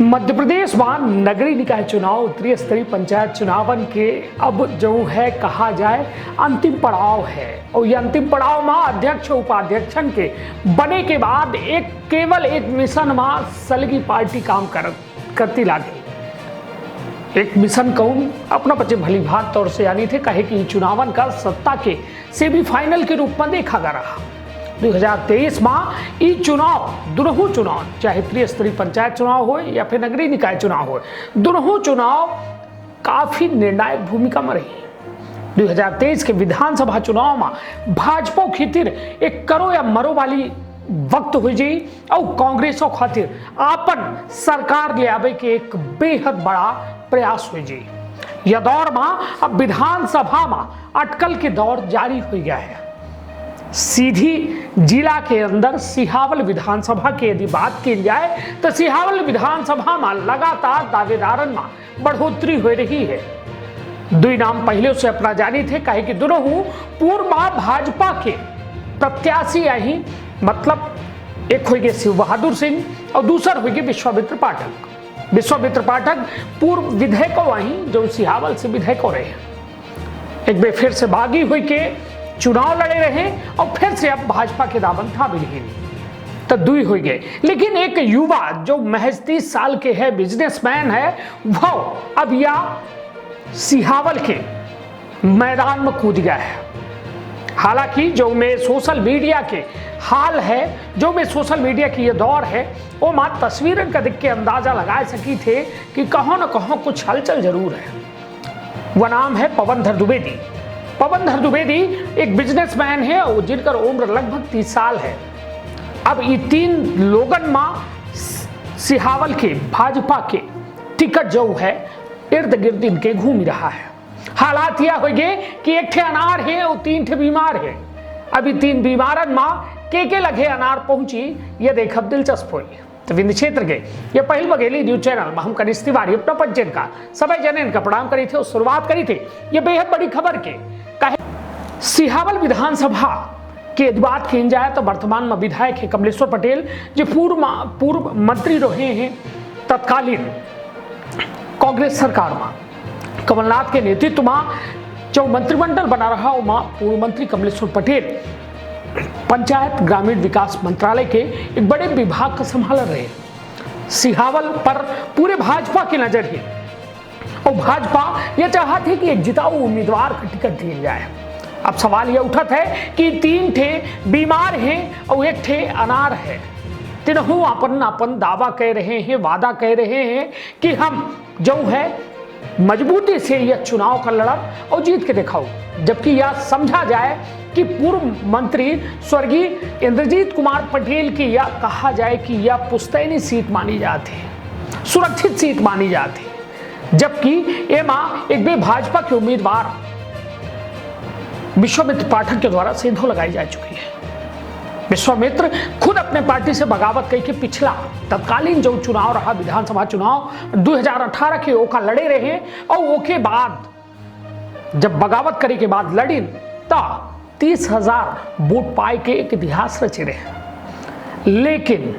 मध्य प्रदेश में नगरीय निकाय चुनाव त्रिस्तरीय पंचायत चुनावन के अब जो है कहा जाए अंतिम पड़ाव है और ये अंतिम पड़ाव में अध्यक्ष उपाध्यक्षन के बने के बाद केवल एक मिशन में सलगी पार्टी काम करती लागे। एक मिशन कहूँ अपना बच्चे भली भात तौर से यानी थे कहे कि चुनावन का सत्ता के सेमीफाइनल के रूप में देखा जा रहा। 2023 में ये चुनाव दोनों चुनाव चाहे त्रिस्तरीय पंचायत चुनाव हो या फिर नगरीय निकाय चुनाव हो, दोनों चुनाव काफी निर्णायक भूमिका में रही। 2023 के विधानसभा चुनाव में भाजपा खातिर एक करो या मरो वाली वक्त हो जाई और कांग्रेसों खातिर आपन सरकार ले आवे के एक बेहद बड़ा प्रयास हो जाई। यह दौर में अब विधानसभा में अटकल के दौर जारी हो गया है। सीधी जिला के अंदर सिहावल विधानसभा की यदि बात की जाए तो सिहावल विधानसभा में लगातार दावेदारन में बढ़ोतरी हो रही है। दो नाम पहले से अपना जानी थे कहे कि दोनों पूर्व भाजपा के प्रत्याशी आई, मतलब एक होगी शिव बहादुर सिंह और दूसर होगी विश्वामित्र पाठक। विश्वामित्र पाठक पूर्व विधायक आई जो सिहावल से विधायक रहे, एक बार फिर से बागी हुई के चुनाव लड़े रहे और फिर से अब भाजपा के दामन था भी नहीं तो दुई हो गए। लेकिन एक युवा जो महज 30 साल के है, बिजनेसमैन है, वो अब या सिहावल के मैदान में कूद गया है। हालांकि जो मैं सोशल मीडिया के हाल है, जो मैं सोशल मीडिया की ये दौर है, वो मात्र तस्वीरों का देख के अंदाजा लगा सकी थे कि कहीं न कहीं कुछ हलचल जरूर है। वह नाम है पवनधर द्विवेदी। पवनधर द्विवेदी एक बिजनेसमैन है और जिनकर उम्र लगभग 30 साल है। अब ये तीन लोगन में सिहावल के भाजपा के टिकट जो है इर्द गिर्द इनके घूम रहा है। हालात यह हो गए कि एक ठे अनार है और 3 ठे बीमार है। अभी 3 बीमारन में के लगे अनार पहुंची ये देखब दिलचस्प हुई। तो विंध्य क्षेत्र के ये पहल बघेली न्यूज चैनल में हम कनिष्ठ तिवारी अपना पंचन का सभी जन का प्रणाम करी थे और शुरुआत करी थे ये बेहद बड़ी खबर के कहे सिहावल विधानसभा के बात की जाए तो वर्तमान में विधायक है कमलेश्वर पटेल जो पूर्व मंत्री रहे हैं तत्कालीन कांग्रेस सरकार में। कमलनाथ के नेतृत्व में जो मंत्रिमंडल बना रहा वहाँ पूर्व मंत्री कमलेश्वर पटेल पंचायत ग्रामीण विकास मंत्रालय के एक बड़े विभाग का संभाल रहे। सिहावल पर पूरे भाजपा की नजर है और भाजपा यह चाहती है कि एक जिताऊ उम्मीदवार का टिकट दिया जाए। अब सवाल यह उठत है कि 3 ठे बीमार हैं और 1 ठे अनार है। तीनों अपन दावा कह रहे हैं, वादा कह रहे हैं कि हम जो है मजबूती से यह चुनाव का लड़ब और जीत के दिखाओ। जबकि यह समझा जाए कि पूर्व मंत्री स्वर्गीय इंद्रजीत कुमार पटेल की यह कहा जाए कि यह पुश्तैनी सीट मानी जाती है, सुरक्षित सीट मानी जाती है। जबकि एमा एक बे भाजपा के उम्मीदवार विश्वामित्र पाठक के द्वारा सेंधो लगाई जा चुकी है। विश्वामित्र खुद अपने पार्टी से बगावत करके पिछला तत्कालीन जो चुनाव रहा विधानसभा चुनाव 2018 के ओका लड़े रहे और ओके बाद जब बगावत करे के बाद लड़ी तो 30,000 वोट पाए के एक इतिहास रचे रहे। लेकिन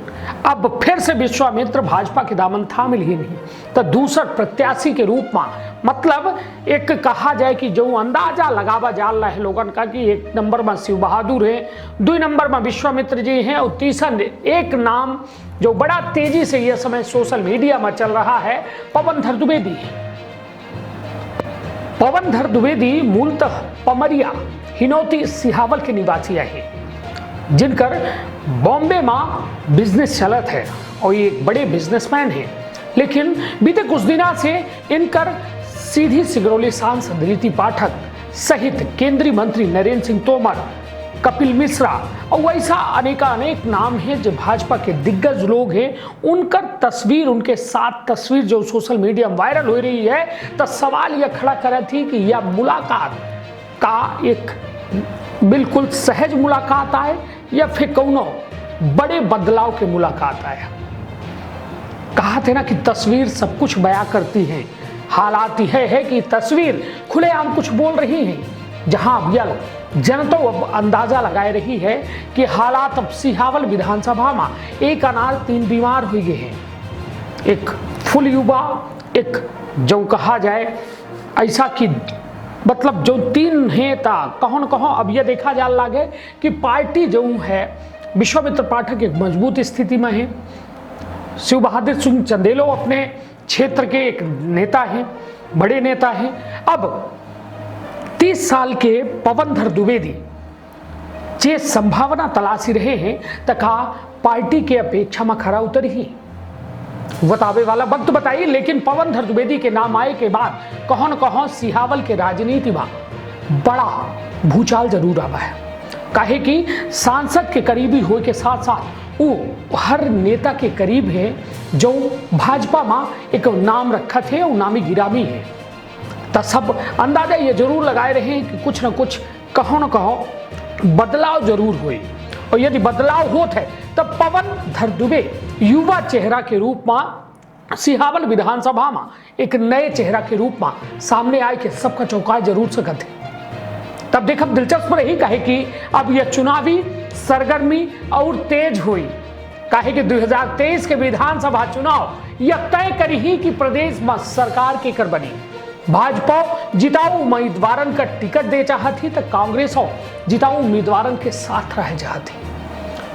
अब फिर से विश्वामित्र भाजपा के दामन थाम ही नहीं तो दूसर प्रत्याशी के रूप में, मतलब एक कहा जाए कि जो अंदाजा लगावा जाल रहा है लोगन का कि 1 नंबर में शिव बहादुर है, 2 नंबर में विश्वामित्र जी हैं और तीसरा एक नाम जो बड़ा तेजी से यह समय सोशल मीडिया में चल रहा है पवनधर द्विवेदी। पवनधर द्विवेदी मूलतः पमरिया हिनौती सिहावल के निवासी है, जिनकर बॉम्बे में बिजनेस चलत है और ये एक बड़े बिजनेसमैन हैं। लेकिन बीते कुछ दिनों से इनकर सीधी सिगरौली सांसद रीति पाठक सहित केंद्रीय मंत्री नरेंद्र सिंह तोमर, कपिल मिश्रा और वैसा अनेक नाम हैं जो भाजपा के दिग्गज लोग हैं। उनकर तस्वीर, उनके साथ तस्वीर जो सोशल मीडिया में वायरल हो रही है तो सवाल यह खड़ा करा थी कि यह मुलाकात का एक बिल्कुल सहज मुलाकात आए या फिर कौनो बड़े बदलाव के मुलाकात आए। कहा थे ना कि तस्वीर सब कुछ बयां करती है। हालात यह है कि तस्वीर खुलेआम कुछ बोल रही है, जहां अब यह जनता अब अंदाजा लगाए रही है कि हालात अब सिहावल विधानसभा में 1 अनार 3 बीमार हो गए हैं। एक फुल युवा, एक जो कहा जाए ऐसा कि मतलब जो तीन हैं ता कहो न कहो अब यह देखा जा लगे कि पार्टी जो है विश्वामित्र पाठक एक मजबूत स्थिति में है। शिव बहादुर सिंह चंदेलो अपने क्षेत्र के एक नेता हैं, बड़े नेता हैं। अब 30 साल के पवनधर द्विवेदी जे संभावना तलाशी रहे हैं तका पार्टी के अपेक्षा में खरा उतर ही बतावे वाला वक्त बताइए। लेकिन पवनधर द्विवेदी के नाम आए के बाद कहो न कहो सिहावल के राजनीति में बड़ा भूचाल जरूर आवा है। काहे कि सांसद के करीबी होए के साथ साथ वो हर नेता के करीब है जो भाजपा में एक नाम रखा थे और नामी गिरामी है। तो सब अंदाजा ये जरूर लगाए रहे हैं कि कुछ न कुछ कहो न कहो बदलाव जरूर हुए, और यदि बदलाव होत है तब पवनधर दुबे युवा चेहरा के रूप में सिहावल विधानसभा में एक नए चेहरा के रूप में सामने आए के सबका चौंकाए जरूर सकते हैं। तब देखब दिलचस्प रही, काहे कि अब यह चुनावी सरगर्मी और तेज हुई। काहे कि 2023 के विधानसभा चुनाव यह तय करी कि प्रदेश में सरकार के कर बनी। भाजपा जिताऊ उम्मीदवारन का टिकट दे चाहती तो कांग्रेस जिताऊ उम्मीदवारन के साथ रह जाती।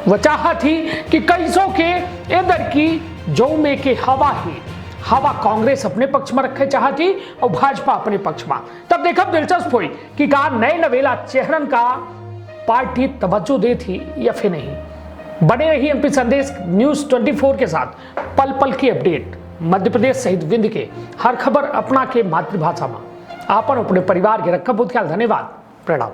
वह चाहती कि कैसों के इधर की जो में के हवा कांग्रेस अपने पक्ष में रखे चाहती और भाजपा अपने पक्ष में। तब देखब दिलचस्प हुई कि का नए नवेला चेहरन का पार्टी तवज्जो दे थी या फिर नहीं। बने रही एमपी संदेश न्यूज 24 के साथ पल पल की अपडेट। मध्य प्रदेश सहित विंध्य के हर खबर अपना के मातृभाषा में आपन अपने परिवार के रखा बहुत ख्याल। धन्यवाद, प्रणाम।